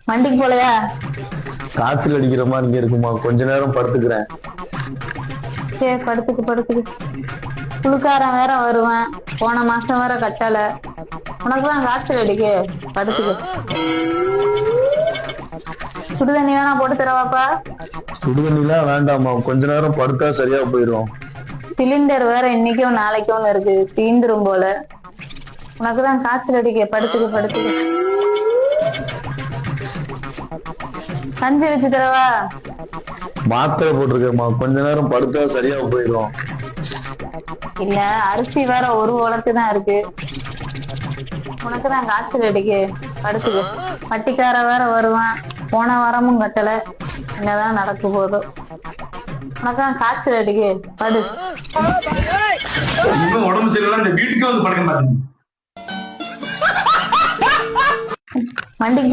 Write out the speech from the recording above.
வண்டிக்கு போலையா? காய்ச்சல் அடிக்கிற மாதிரி இங்க இருக்குமா, கொஞ்ச நேரம் படுத்துக்கிறேன். சரி படுத்துக்கு படுத்துக்கு. குளுக்காரன் வேற வருவான், போன மாசம் வேற கட்டல. உனக்குதான் காய்ச்சல் அடிக்கு, படுத்துக்கு. சுடுதண்ணி வேணா போட்டு தரவாப்பா? சுடுதண்ணிலாம் வேண்டாமா, கொஞ்ச நேரம் படுத்தா சரியா போயிடும். சிலிண்டர் வேற இன்னைக்கும் நாளைக்கும் இருக்கு, தீந்துரும் போல. உனக்குதான் காய்ச்சல் அடிக்க, படுத்துக்கு படுத்துக்கு. கஞ்சி வச்சு தரவா? மாத்திரை போட்டிருக்கேம்மா, கொஞ்ச நேரம் படுத்தா சரியா போயிடும். இல்ல, அரிசி வேற ஒரு உலக்கு தான் இருக்கு. உனக்குதான் காய்ச்சல் அடிக்கு, படுத்துக்கு. வட்டிக்கார வேற வருவான், போன வாரமும் கட்டல. என்னதான் நடக்க போதோ. உனக்குதான் காய்ச்சல் அடிக்கு, படு. உடம்பு சரியில்லை, இந்த வீட்டுக்கே வந்து படுக்க மாட்டேங்குது. வண்டிக்கு